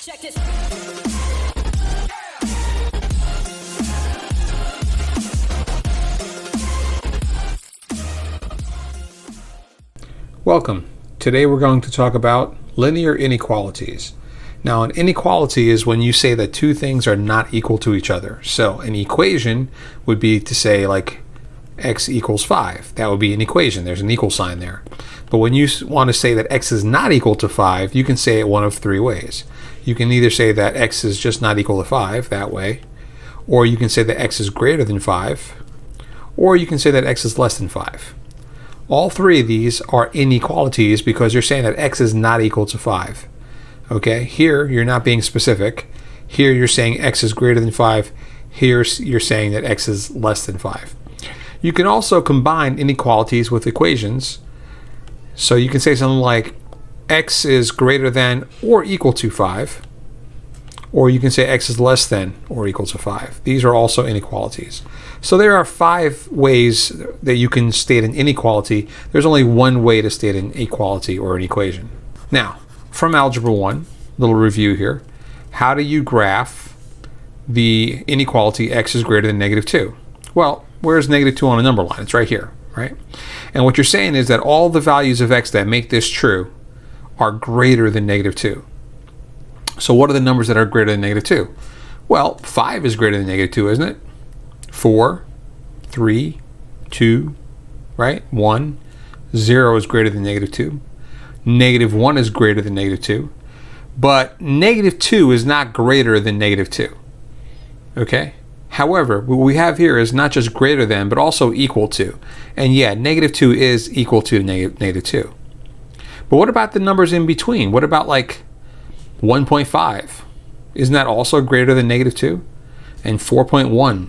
Check it. Welcome. Today we're going to talk about linear inequalities. Now, an inequality is when you say that two things are not equal to each other. So an equation would be to say like x equals 5. That would be an equation. There's an equal sign there. But when you want to say that x is not equal to 5, you can say it one of three ways. You can either say that x is just not equal to 5, that way, or you can say that x is greater than 5, or you can say that x is less than 5. All three of these are inequalities because you're saying that x is not equal to 5. Okay, here you're not being specific. Here you're saying x is greater than 5. Here you're saying that x is less than 5. You can also combine inequalities with equations. So you can say something like x is greater than or equal to 5. Or you can say x is less than or equal to 5. These are also inequalities. So there are 5 ways that you can state an inequality. There's only one way to state an equality or an equation. Now, from Algebra 1, little review here. How do you graph the inequality x is greater than negative 2? Well, where's negative 2 on a number line? It's right here, right? And what you're saying is that all the values of x that make this true are greater than negative 2. So what are the numbers that are greater than negative 2? Well, 5 is greater than negative 2, isn't it? 4, 3, 2, right? 1, 0 is greater than negative 2. Negative 1 is greater than negative 2. But negative 2 is not greater than negative 2. Okay? However, what we have here is not just greater than, but also equal to. And yeah, negative 2 is equal to negative 2. But what about the numbers in between? What about like 1.5? Isn't that also greater than negative 2? And 4.1,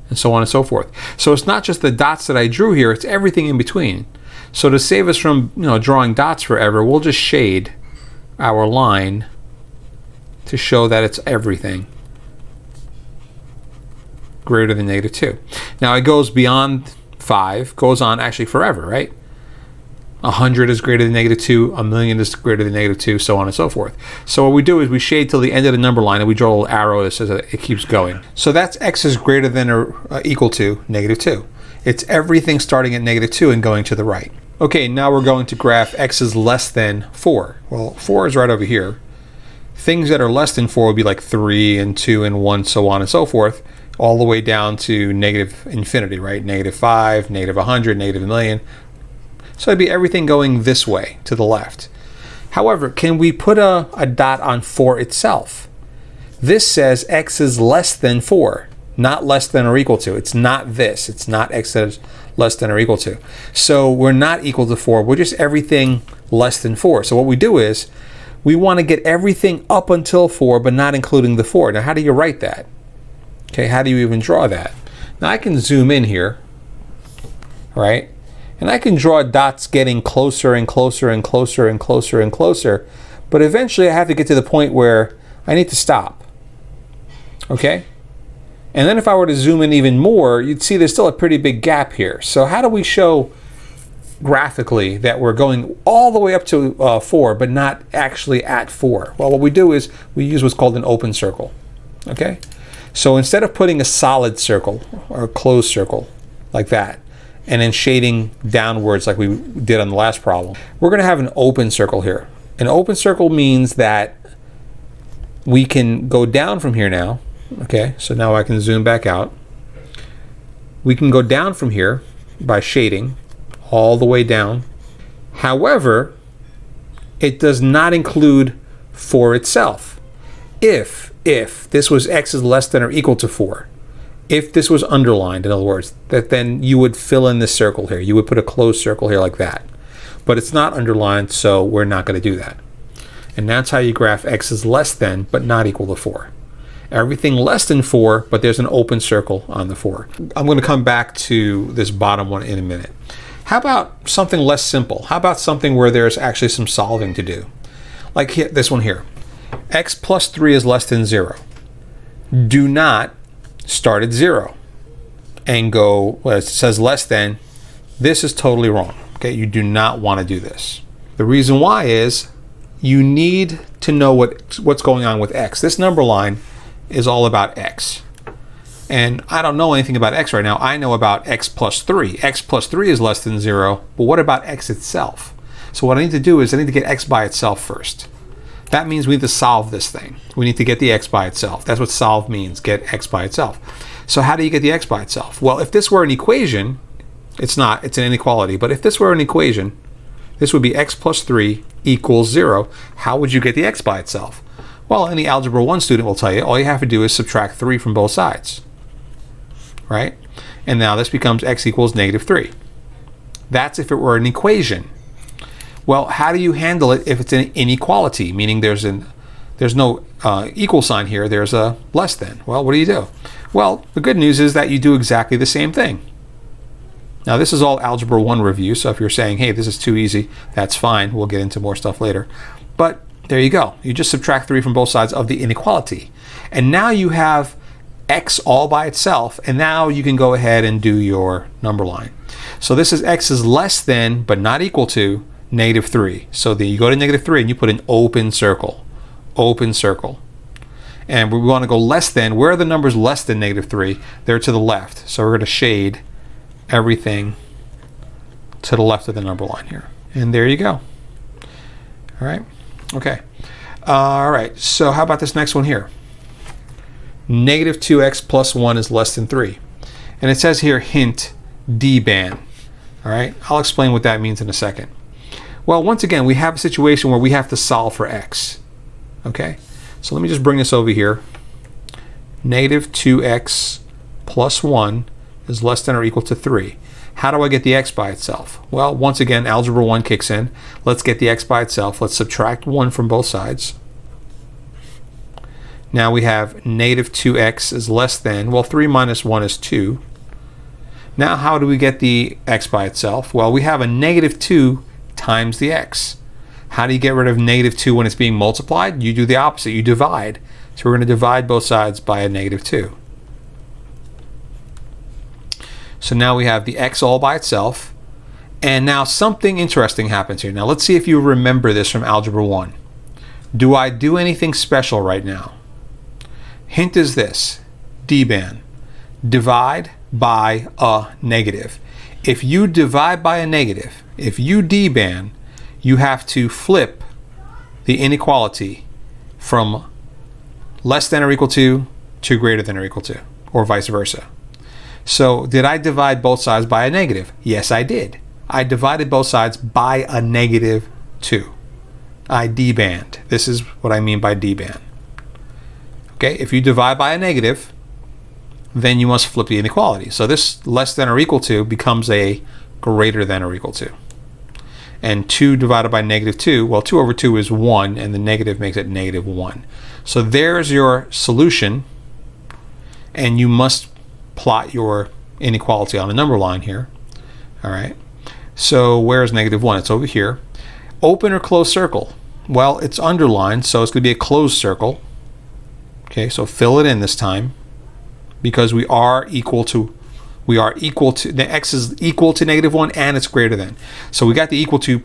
and so on and so forth. So it's not just the dots that I drew here, it's everything in between. So to save us from drawing dots forever, we'll just shade our line to show that it's everything greater than negative 2. Now it goes beyond 5, goes on actually forever, right? 100 is greater than negative 2, 1,000,000 is greater than negative 2, so on and so forth. So what we do is we shade till the end of the number line and we draw a little arrow that says that it keeps going. So that's x is greater than or equal to negative 2. It's everything starting at negative 2 and going to the right. Okay, now we're going to graph x is less than 4. Well, 4 is right over here. Things that are less than 4 would be like 3 and 2 and 1, so on and so forth, all the way down to negative infinity, right? Negative 5, negative 100, negative 1,000,000. So it'd be everything going this way, to the left. However, can we put a dot on 4 itself? This says x is less than 4, not less than or equal to. It's not this. It's not x that is less than or equal to. So we're not equal to 4. We're just everything less than 4. So what we do is we want to get everything up until 4, but not including the 4. Now, how do you write that? Okay, how do you even draw that? Now, I can zoom in here, right? And I can draw dots getting closer and closer and closer and closer and closer. But eventually I have to get to the point where I need to stop. Okay? And then if I were to zoom in even more, you'd see there's still a pretty big gap here. So how do we show graphically that we're going all the way up to 4, but not actually at 4? Well, what we do is we use what's called an open circle. Okay? So instead of putting a solid circle or a closed circle like that, and then shading downwards like we did on the last problem, we're going to have an open circle here. An open circle means that we can go down from here now. Okay, so now I can zoom back out. We can go down from here by shading all the way down. However, it does not include 4 itself. If this was x is less than or equal to 4, if this was underlined, in other words, that then you would fill in this circle here. You would put a closed circle here like that. But it's not underlined, so we're not going to do that. And that's how you graph x is less than, but not equal to 4. Everything less than 4, but there's an open circle on the 4. I'm going to come back to this bottom one in a minute. How about something less simple? How about something where there's actually some solving to do? Like here, this one here. X plus 3 is less than 0. Do not start at 0 and go, well, it says less than. This is totally wrong. Okay, you do not want to do this. The reason why is you need to know what's going on with x. This number line is all about x. And I don't know anything about x right now. I know about x plus 3. X plus 3 is less than 0, but what about x itself? So what I need to do is I need to get x by itself first. That means we need to solve this thing. We need to get the x by itself. That's what solve means, get x by itself. So how do you get the x by itself? Well, if this were an equation, it's not, it's an inequality, but if this were an equation, this would be x plus 3 equals 0. How would you get the x by itself? Well, any Algebra 1 student will tell you all you have to do is subtract 3 from both sides. Right? And now this becomes x equals -3. That's if it were an equation. Well, how do you handle it if it's an inequality, meaning there's no equal sign here, there's a less than? Well, what do? Well, the good news is that you do exactly the same thing. Now, this is all Algebra 1 review, so if you're saying, hey, this is too easy, that's fine. We'll get into more stuff later. But there you go. You just subtract 3 from both sides of the inequality. And now you have x all by itself, and now you can go ahead and do your number line. So this is x is less than, but not equal to, -3. So then you go to -3 and you put an open circle. Open circle. And we want to go less than. Where are the numbers less than -3? They're to the left. So we're going to shade everything to the left of the number line here. And there you go. All right. Okay. All right. So how about this next one here? -2x plus 1 is less than 3. And it says here, hint, D-ban. All right. I'll explain what that means in a second. Well, once again, we have a situation where we have to solve for x. Okay. So let me just bring this over here. -2x plus 1 is less than or equal to 3. How do I get the x by itself? Well, once again, Algebra 1 kicks in. Let's get the x by itself. Let's subtract 1 from both sides. Now we have -2x is less than, well, 3 minus 1 is 2. Now how do we get the x by itself? Well, we have a -2 times the x. How do you get rid of -2 when it's being multiplied? You do the opposite. You divide. So we're going to divide both sides by a -2. So now we have the x all by itself. And now something interesting happens here. Now let's see if you remember this from Algebra 1. Do I do anything special right now? Hint is this, D-ban. Divide by a negative. If you divide by a negative, if you D-ban, you have to flip the inequality from less than or equal to greater than or equal to, or vice versa. So did I divide both sides by a negative? Yes, I did. I divided both sides by a -2. I D-banned. This is what I mean by D-ban. Okay, if you divide by a negative, then you must flip the inequality. So this less than or equal to becomes a greater than or equal to. And 2 divided by -2, well, 2 over 2 is 1, and the negative makes it -1. So there's your solution, and you must plot your inequality on a number line here. All right, so where's -1? It's over here. Open or closed circle? Well, it's underlined, so it's going to be a closed circle. Okay, so fill it in this time, because we are equal to, the x is equal to -1 and it's greater than. So we got the equal to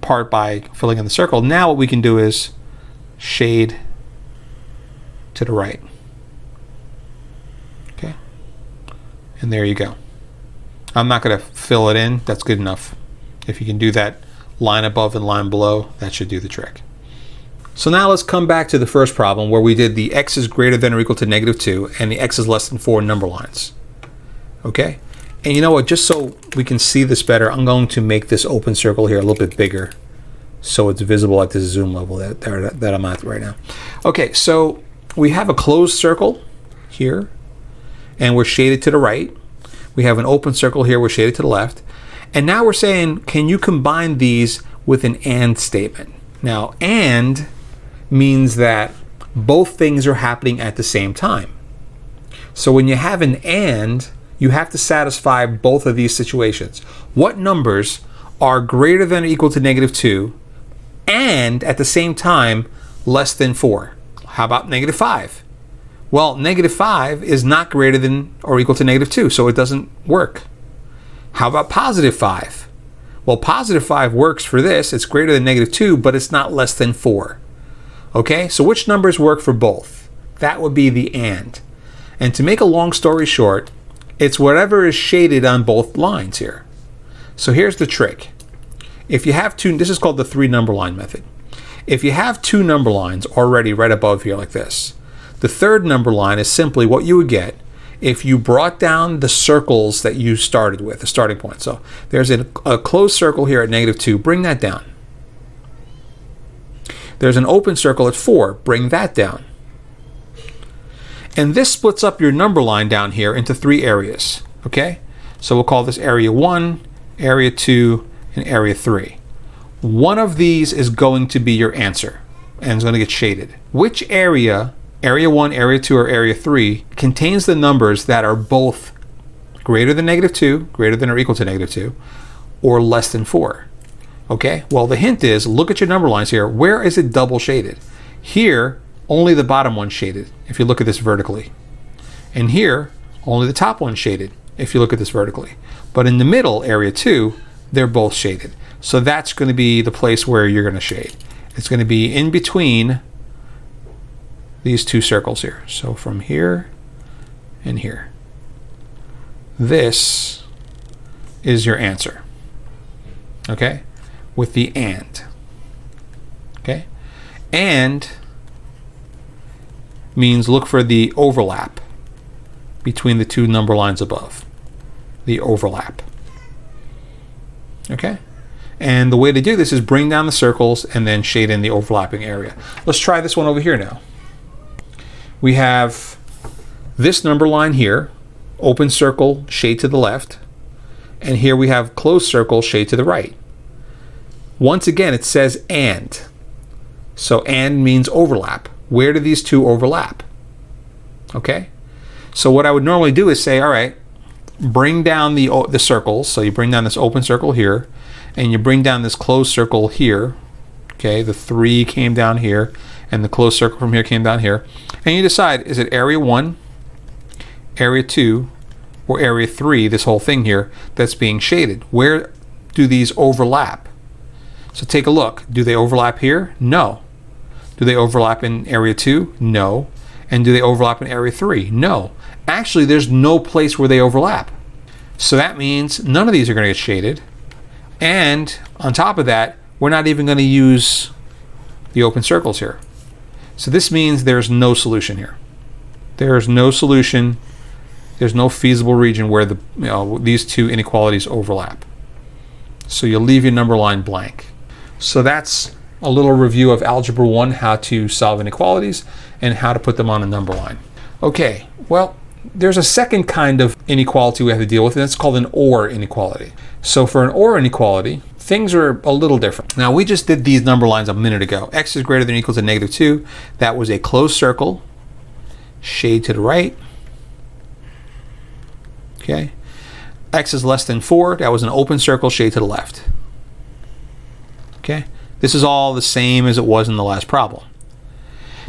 part by filling in the circle. Now what we can do is shade to the right. Okay, and there you go. I'm not going to fill it in. That's good enough. If you can do that line above and line below, that should do the trick. So now let's come back to the first problem where we did the x is greater than or equal to -2 and the x is less than 4 number lines. Okay, and you know what, just so we can see this better, I'm going to make this open circle here a little bit bigger so it's visible at this zoom level that I'm at right now. Okay, so we have a closed circle here and we're shaded to the right. We have an open circle here, we're shaded to the left. And now we're saying, can you combine these with an and statement? Now, and means that both things are happening at the same time. So when you have an and, you have to satisfy both of these situations. What numbers are greater than or equal to -2 and at the same time less than 4? How about -5? Well, -5 is not greater than or equal to -2, so it doesn't work. How about +5? Well, positive 5 works for this. It's greater than negative 2, but it's not less than 4. Okay, so which numbers work for both? That would be the and. And to make a long story short, it's whatever is shaded on both lines here. So here's the trick. If you have two, this is called the 3 number line method. If you have 2 number lines already right above here like this, the 3rd number line is simply what you would get if you brought down the circles that you started with, the starting point. So there's a closed circle here at negative 2, bring that down. There's an open circle at 4, bring that down. And this splits up your number line down here into 3 areas, okay? So we'll call this area 1, area 2, and area 3. One of these is going to be your answer, and it's going to get shaded. Which area, area 1, area 2, or area 3, contains the numbers that are both greater than negative 2, greater than or equal to negative 2, or less than 4? Okay, well the hint is, look at your number lines here. Where is it double shaded? Here, only the bottom one's shaded, if you look at this vertically. And here, only the top one's shaded, if you look at this vertically. But in the middle, area 2, they're both shaded. So that's going to be the place where you're going to shade. It's going to be in between these 2 circles here. So from here and here. This is your answer. Okay? With the and. Okay? And means look for the overlap between the 2 number lines above. The overlap. Okay? And the way to do this is bring down the circles and then shade in the overlapping area. Let's try this one over here now. We have this number line here, open circle, shade to the left, and here we have closed circle, shade to the right. Once again, it says and. So and means overlap. Where do these 2 overlap? Okay? So what I would normally do is say, all right, bring down the circles. So you bring down this open circle here, and you bring down this closed circle here. Okay, the 3 came down here, and the closed circle from here came down here. And you decide, is it area 1, area 2, or area 3, this whole thing here, that's being shaded? Where do these overlap? So take a look. Do they overlap here? No. Do they overlap in area 2? No. And do they overlap in area 3? No. Actually, there's no place where they overlap. So that means none of these are going to get shaded. And on top of that, we're not even going to use the open circles here. So this means there's no solution here. There's no solution. There's no feasible region where these 2 inequalities overlap. So you'll leave your number line blank. So that's a little review of Algebra 1, how to solve inequalities and how to put them on a number line. Okay, well, there's a second kind of inequality we have to deal with, and it's called an OR inequality. So for an OR inequality, things are a little different. Now, we just did these number lines a minute ago. X is greater than or equal to negative 2. That was a closed circle, shade to the right. Okay. X is less than 4. That was an open circle, shade to the left. Okay. This is all the same as it was in the last problem.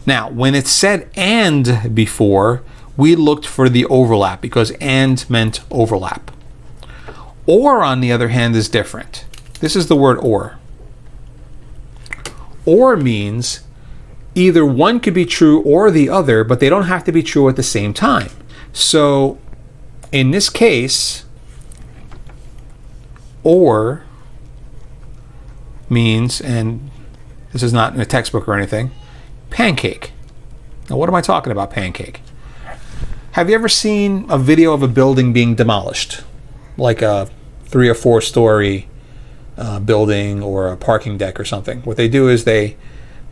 Now, when it said and before, we looked for the overlap because and meant overlap. Or, on the other hand, is different. This is the word or. Or means either one could be true or the other, but they don't have to be true at the same time. So, in this case, or means, and this is not in a textbook or anything, pancake. Now, what am I talking about, pancake? Have you ever seen a video of a building being demolished? Like a 3 or 4 story building or a parking deck or something. What they do is they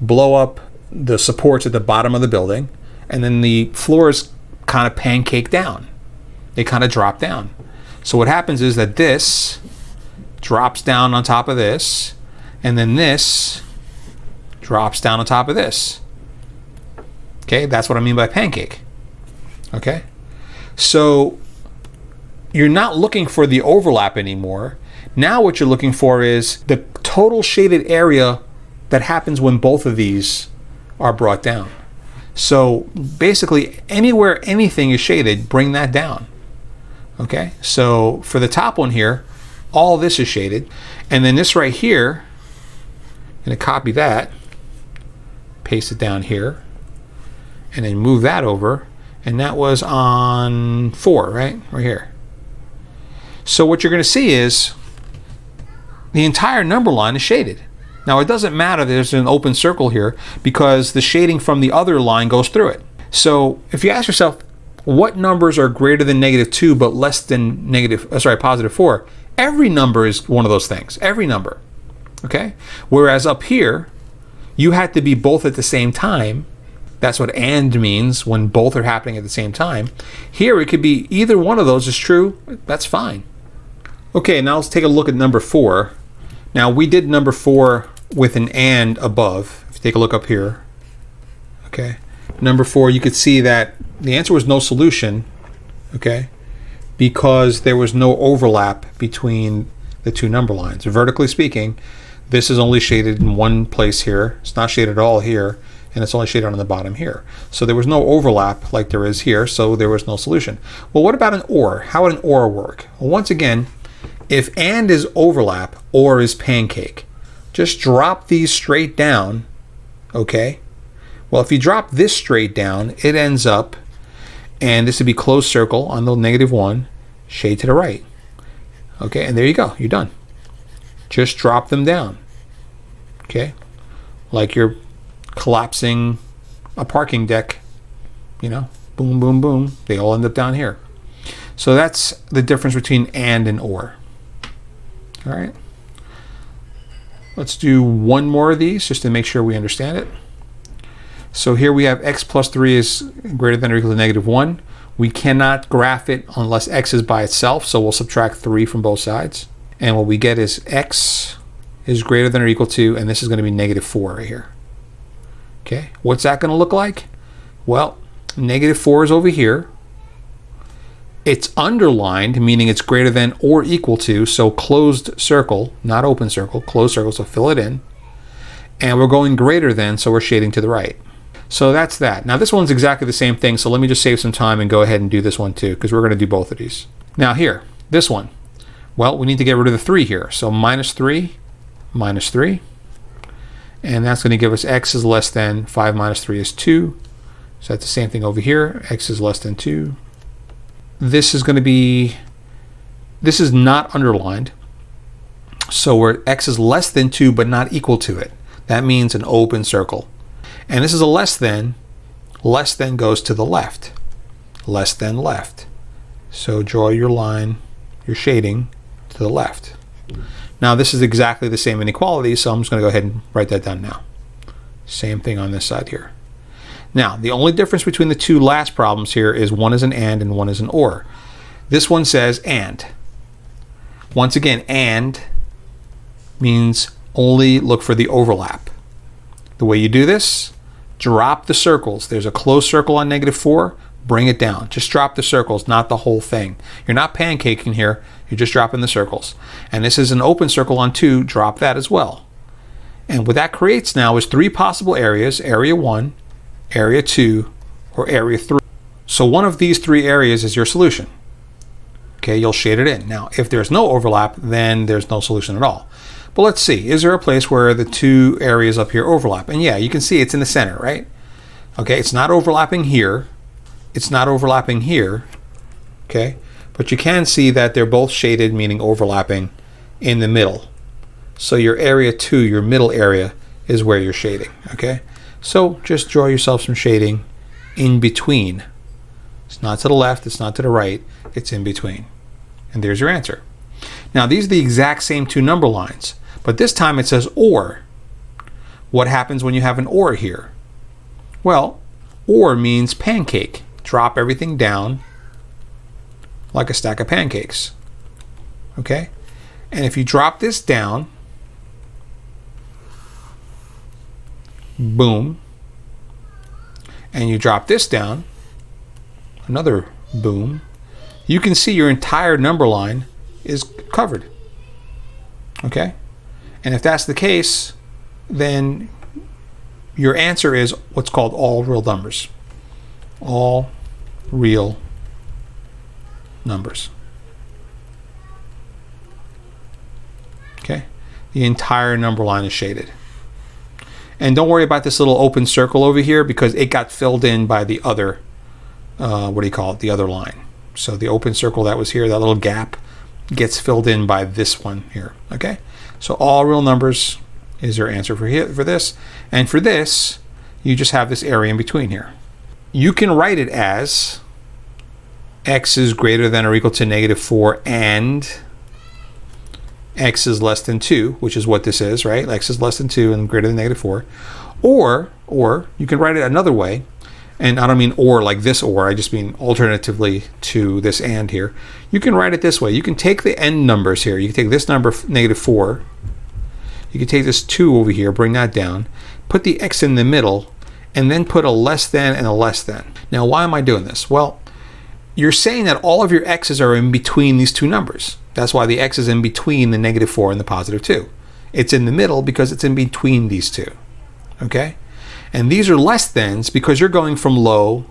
blow up the supports at the bottom of the building, and then the floors kind of pancake down. They kind of drop down. So what happens is that this drops down on top of this, and then this drops down on top of this. Okay, that's what I mean by pancake. Okay, so you're not looking for the overlap anymore. Now what you're looking for is the total shaded area that happens when both of these are brought down. So basically, anywhere anything is shaded, bring that down. Okay, so for the top one here, all this is shaded. And then this right here, I'm going to copy that, paste it down here, and then move that over. And that was on 4, right? Right here. So what you're going to see is the entire number line is shaded. Now it doesn't matter that there's an open circle here because the shading from the other line goes through it. So if you ask yourself, what numbers are greater than -2 but less than +4? Every number is one of those things. Every number. Okay? Whereas up here, you had to be both at the same time. That's what and means, when both are happening at the same time. Here it could be either one of those is true. That's fine. Okay, now let's take a look at number 4. Now we did number 4 with an and above. If you take a look up here, okay, number 4, you could see that the answer was no solution, okay, because there was no overlap between the two number lines. Vertically speaking, this is only shaded in one place here. It's not shaded at all here, and it's only shaded on the bottom here. So there was no overlap like there is here, so there was no solution. Well, what about an or? How would an or work? Well, once again, if and is overlap, or is pancake, just drop these straight down, okay? Well, if you drop this straight down, it ends up, and this would be closed circle on the -1, shade to the right. Okay, and there you go, you're done. Just drop them down, okay? Like you're collapsing a parking deck, you know, boom, boom, boom. They all end up down here. So that's the difference between and or. All right. Let's do one more of these just to make sure we understand it. So here we have x plus 3 is greater than or equal to -1. We cannot graph it unless x is by itself, so we'll subtract 3 from both sides. And what we get is x is greater than or equal to, and this is going to be -4 right here. Okay, what's that going to look like? Well, -4 is over here. It's underlined, meaning it's greater than or equal to, so closed circle, not open circle, closed circle, so fill it in. And we're going greater than, so we're shading to the right. So that's that. Now this one's exactly the same thing, so let me just save some time and go ahead and do this one too, because we're going to do both of these. Now here, this one. Well, we need to get rid of the 3 here. So -3, -3. And that's going to give us x is less than 5 minus 3 is 2. So that's the same thing over here. X is less than 2. This is going to be, this is not underlined. So where x is less than 2 but not equal to it. That means an open circle. And this is a less than goes to the left. Less than left. So draw your line, your shading to the left. Now this is exactly the same inequality, so I'm just going to go ahead and write that down now. Same thing on this side here. Now, the only difference between the two last problems here is one is an and one is an or. This one says and. Once again, and means only look for the overlap. The way you do this, drop the circles. There's a closed circle on -4, bring it down. Just drop the circles, not the whole thing. You're not pancaking here, you're just dropping the circles. And this is an open circle on 2, drop that as well. And what that creates now is 3 possible areas, area 1, area 2, or area 3. So one of these 3 areas is your solution. Okay, you'll shade it in. Now, if there's no overlap, then there's no solution at all. But let's see, is there a place where the 2 areas up here overlap? And yeah, you can see it's in the center, right? Okay, it's not overlapping here. It's not overlapping here. Okay, but you can see that they're both shaded, meaning overlapping in the middle. So your area 2, your middle area, is where you're shading. Okay, so just draw yourself some shading in between. It's not to the left, it's not to the right, it's in between. And there's your answer. Now these are the exact same 2 number lines, but this time it says or. What happens when you have an or here? Well, or means pancake. Drop everything down like a stack of pancakes. Okay? And if you drop this down, boom, and you drop this down, another boom, you can see your entire number line is covered. Okay? And if that's the case, then your answer is what's called all real numbers. All real numbers. Okay, the entire number line is shaded. And don't worry about this little open circle over here because it got filled in by the other, the other line. So the open circle that was here, that little gap, gets filled in by this one here. Okay, so all real numbers is your answer for this. And for this, you just have this area in between here. You can write it as x is greater than or equal to -4 and x is less than 2, which is what this is, right? X is less than 2 and greater than -4. Or you can write it another way, and I don't mean or like this or, I just mean alternatively to this and here. You can write it this way. You can take the end numbers here. You can take this number, -4. You can take this 2 over here, bring that down, put the x in the middle, and then put a less than and a less than. Now, why am I doing this? Well, you're saying that all of your x's are in between these two numbers. That's why the x is in between the -4 and the +2. It's in the middle because it's in between these two. Okay? And these are less thans because you're going from low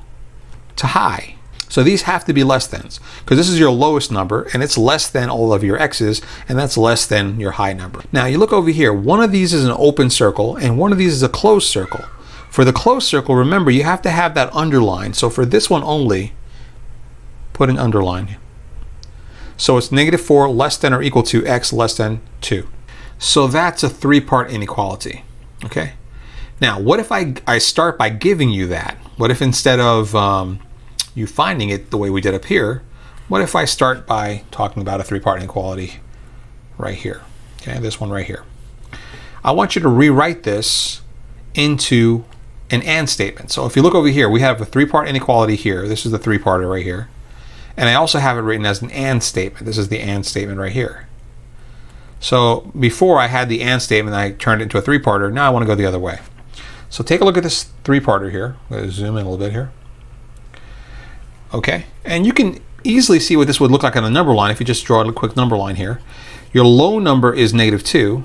to high. So these have to be less thans because this is your lowest number and it's less than all of your x's, and that's less than your high number. Now you look over here, one of these is an open circle and one of these is a closed circle. For the closed circle, remember, you have to have that underline. So for this one only, put an underline. So it's -4 less than or equal to x less than 2. So that's a 3-part inequality. Okay. Now, what if I start by giving you that? What if instead of you finding it the way we did up here, what if I start by talking about a 3-part inequality right here? Okay, this one right here. I want you to rewrite this into an and statement. So if you look over here, we have a 3-part inequality here. This is the 3-parter right here. And I also have it written as an and statement. This is the and statement right here. So before I had the and statement, I turned it into a 3-parter. Now I want to go the other way. So take a look at this 3-parter here. I'm going to zoom in a little bit here. Okay, and you can easily see what this would look like on a number line if you just draw a quick number line here. Your low number is -2.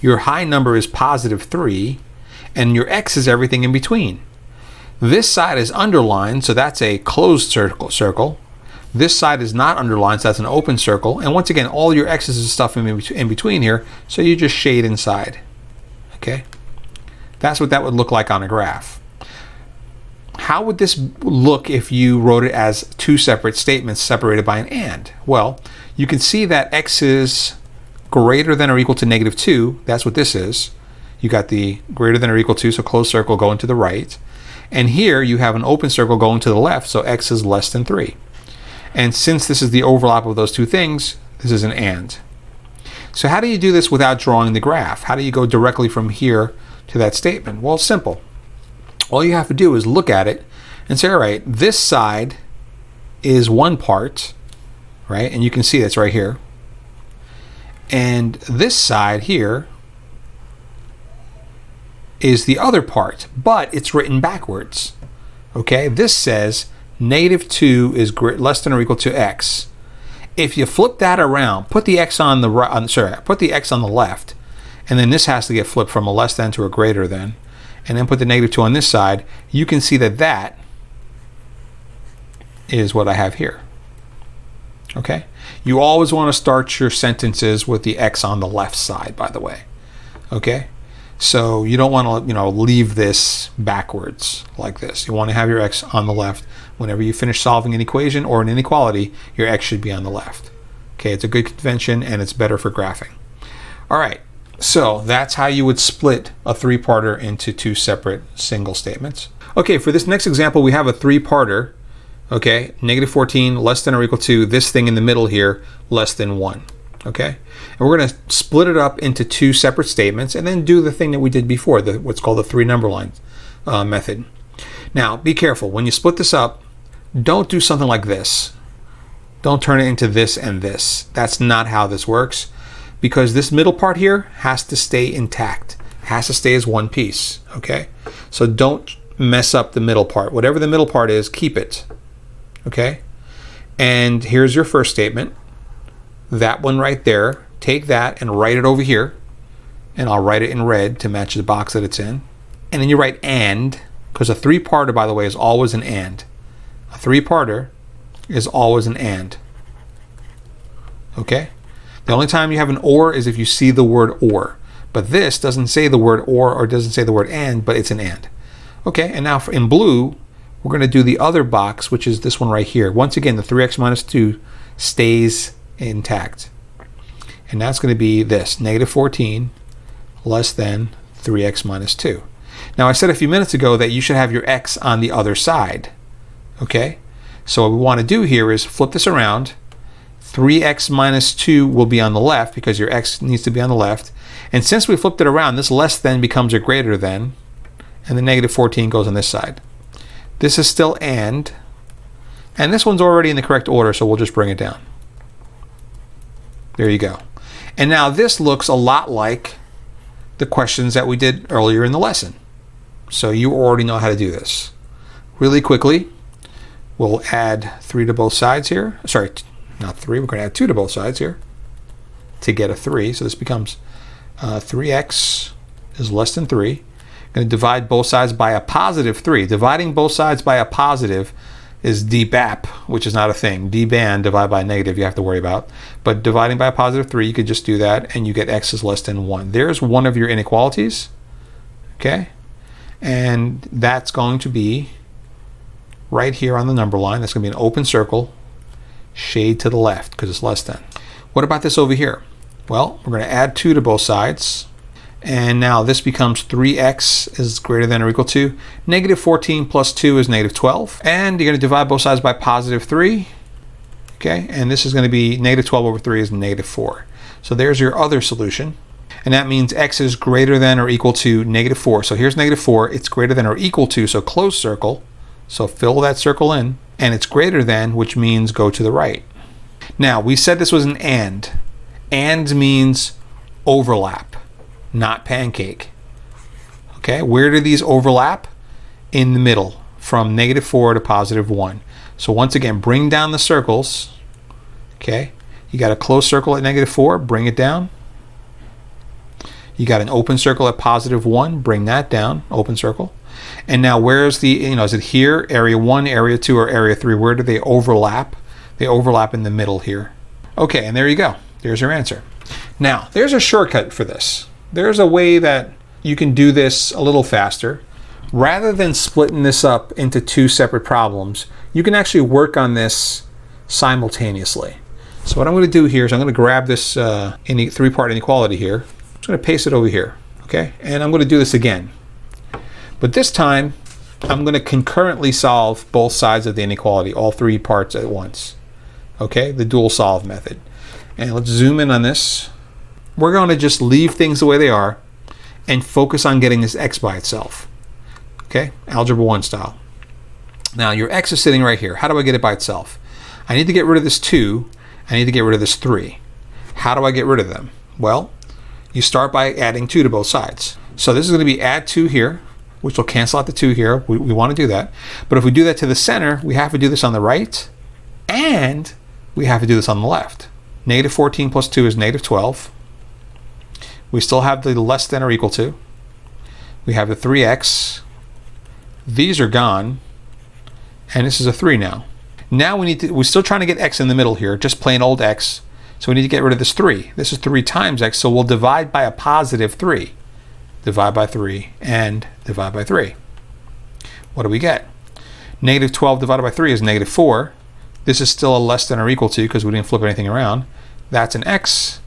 Your high number is +3. And your x is everything in between. This side is underlined, so that's a closed circle. This side is not underlined, so that's an open circle. And once again, all your x's is stuff in between here, so you just shade inside. Okay? That's what that would look like on a graph. How would this look if you wrote it as two separate statements separated by an and? Well, you can see that x is greater than or equal to -2. That's what this is. You got the greater than or equal to, so closed circle going to the right. And here you have an open circle going to the left, so x is less than 3. And since this is the overlap of those two things, this is an and. So how do you do this without drawing the graph? How do you go directly from here to that statement? Well, it's simple. All you have to do is look at it and say, all right, this side is one part, right? And you can see that's right here. And this side here is the other part, but it's written backwards. Okay, this says -2 is less than or equal to x. If you flip that around, put the x on the right, put the x on the left, and then this has to get flipped from a less than to a greater than, and then put the -2 on this side, you can see that that is what I have here. Okay, you always want to start your sentences with the x on the left side, by the way. Okay. So you don't want to, leave this backwards like this. You want to have your x on the left. Whenever you finish solving an equation or an inequality, your x should be on the left. Okay, it's a good convention and it's better for graphing. All right, so that's how you would split a 3-parter into 2 separate single statements. Okay, for this next example, we have a 3-parter. Okay, -14 less than or equal to this thing in the middle here, less than 1. Okay, and we're going to split it up into 2 separate statements and then do the thing that we did before, what's called the 3 number line method. Now, be careful. When you split this up, don't do something like this. Don't turn it into this and this. That's not how this works, because this middle part here has to stay intact. It has to stay as one piece. Okay, so don't mess up the middle part. Whatever the middle part is, keep it. Okay, and here's your first statement. That one right there, take that and write it over here, and I'll write it in red to match the box that it's in. And then you write and, because a 3-parter, by the way, is always an and. A 3-parter is always an and. Okay? The only time you have an or is if you see the word or. But this doesn't say the word or doesn't say the word and, but it's an and. Okay, and now in blue, we're going to do the other box, which is this one right here. Once again, the 3x minus 2 stays intact. And that's going to be this, negative 14 less than 3x minus 2. Now, I said a few minutes ago that you should have your x on the other side. Okay, so what we want to do here is flip this around. 3x minus 2 will be on the left because your x needs to be on the left. And since we flipped it around, this less than becomes a greater than, and the negative 14 goes on this side. This is still and this one's already in the correct order, so we'll just bring it down. There you go. And now this looks a lot like the questions that we did earlier in the lesson. So you already know how to do this. Really quickly, we'll add 3 to both sides here. Sorry, not 3, we're going to add 2 to both sides here to get a 3. So this becomes 3x is less than 3. Going to divide both sides by a positive 3. Dividing both sides by a positive is dbap, which is not a thing. dban, divide by negative, you have to worry about. But dividing by a positive 3, you could just do that, and you get x is less than 1. There's one of your inequalities. Okay? And that's going to be right here on the number line. That's going to be an open circle, shade to the left, because it's less than. What about this over here? Well, we're going to add 2 to both sides. And now this becomes 3x is greater than or equal to negative 14 plus 2 is negative 12. And you're going to divide both sides by positive 3. Okay, and this is going to be negative 12 over 3 is negative 4. So there's your other solution. And that means x is greater than or equal to negative 4. So here's negative 4. It's greater than or equal to, so close circle. So fill that circle in. And it's greater than, which means go to the right. Now, we said this was an and. And means overlap, not pancake. Okay, where do these overlap? In the middle, from negative 4 to positive 1. So once again, bring down the circles. Okay, you got a closed circle at negative 4, bring it down. You got an open circle at positive 1, bring that down, open circle. And now where's the, is it here, area 1, area 2, or area 3? Where do they overlap? They overlap in the middle here. Okay, and there you go. There's your answer. Now, there's a shortcut for this. There's a way that you can do this a little faster. Rather than splitting this up into 2 separate problems, you can actually work on this simultaneously. So what I'm going to do here is I'm going to grab this 3-part inequality here. I'm just going to paste it over here. Okay, and I'm going to do this again. But this time, I'm going to concurrently solve both sides of the inequality, all 3 parts at once. Okay, the dual solve method. And let's zoom in on this. We're going to just leave things the way they are and focus on getting this x by itself. Okay, algebra 1 style. Now your x is sitting right here. How do I get it by itself? I need to get rid of this 2. I need to get rid of this 3. How do I get rid of them? Well, you start by adding 2 to both sides. So this is going to be add 2 here, which will cancel out the 2 here. We want to do that. But if we do that to the center, we have to do this on the right, and we have to do this on the left. Negative 14 plus 2 is negative 12. We still have the less than or equal to. We have the 3x. These are gone. And this is a 3 now. Now we're still trying to get x in the middle here, just plain old x. So we need to get rid of this 3. This is 3 times x, so we'll divide by a positive 3. Divide by 3 and divide by 3. What do we get? Negative 12 divided by 3 is negative 4. This is still a less than or equal to because we didn't flip anything around. That's an x,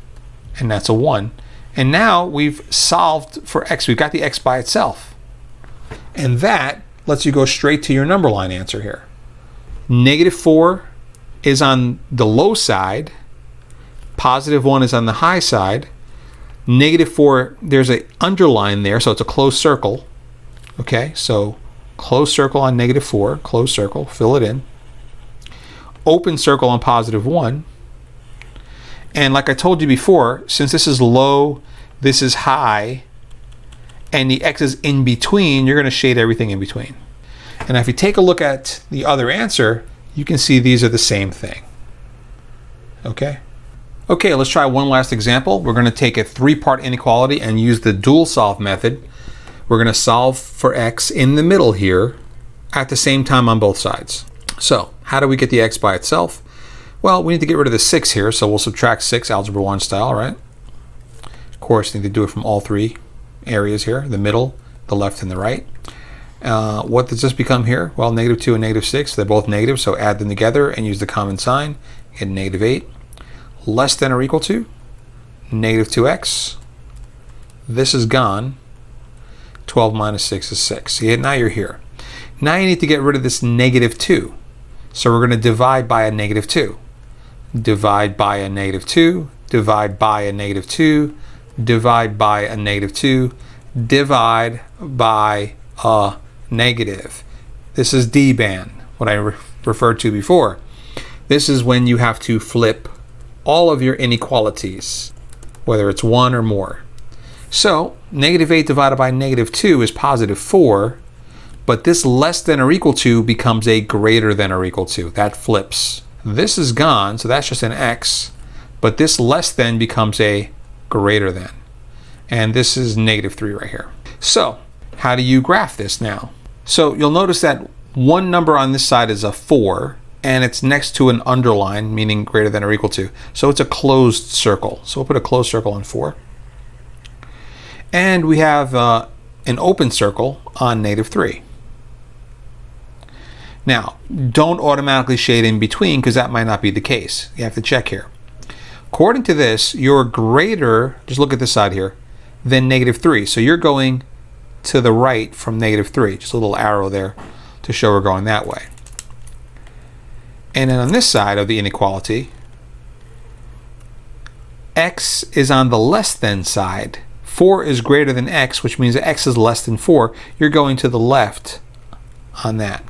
and that's a 1. And now we've solved for x. We've got the x by itself. And that lets you go straight to your number line answer here. Negative 4 is on the low side. Positive 1 is on the high side. Negative 4, there's an underline there, so it's a closed circle. Okay, so closed circle on negative 4, closed circle, fill it in. Open circle on positive 1. And like I told you before, since this is low, this is high, and the x is in between, you're going to shade everything in between. And if you take a look at the other answer, you can see these are the same thing. Okay? Okay, let's try one last example. We're going to take a 3-part inequality and use the dual solve method. We're going to solve for x in the middle here at the same time on both sides. So, how do we get the x by itself? Well, we need to get rid of the 6 here, so we'll subtract 6 Algebra 1 style, right? Of course, need to do it from all 3 areas here, the middle, the left, and the right. What does this become here? Well, -2 and -6, they're both negative, so add them together and use the common sign. Get -8. Less than or equal to -2x. This is gone. 12 minus 6 is 6. See, now you're here. Now you need to get rid of this -2. So we're going to divide by a -2. Divide by a -2. Divide by a -2. Divide by a -2. Divide by a negative. This is D-band, what I referred to before. This is when you have to flip all of your inequalities, whether it's 1 or more. So -8 divided by -2 is +4, but this less than or equal to becomes a greater than or equal to. That flips. This is gone, so that's just an x, but this less than becomes a greater than. And this is -3 right here. So how do you graph this now? So you'll notice that one number on this side is a 4, and it's next to an underline, meaning greater than or equal to. So it's a closed circle. So we'll put a closed circle on 4. And we have an open circle on -3. Now, don't automatically shade in between, because that might not be the case. You have to check here. According to this, you're greater, just look at this side here, than -3. So you're going to the right from -3. Just a little arrow there to show we're going that way. And then on this side of the inequality, x is on the less than side. 4 is greater than x, which means that x is less than 4. You're going to the left on that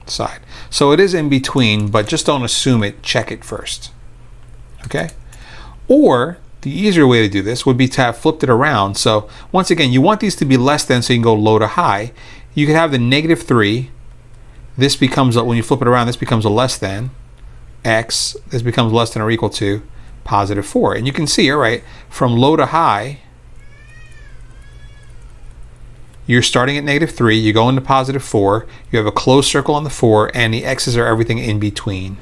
side. So it is in between, but just don't assume it. Check it first. Okay? Or the easier way to do this would be to have flipped it around. So once again, you want these to be less than, so you can go low to high. You can have the -3. This becomes, when you flip it around, this becomes a less than x. This becomes less than or equal to +4. And you can see, all right, from low to high, you're starting at -3, you go into +4, you have a closed circle on the 4, and the x's are everything in between.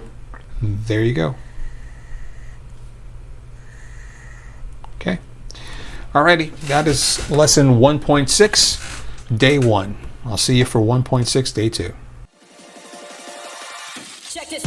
There you go. Okay. Alrighty, that is lesson 1.6, day 1. I'll see you for 1.6, day 2. Check this.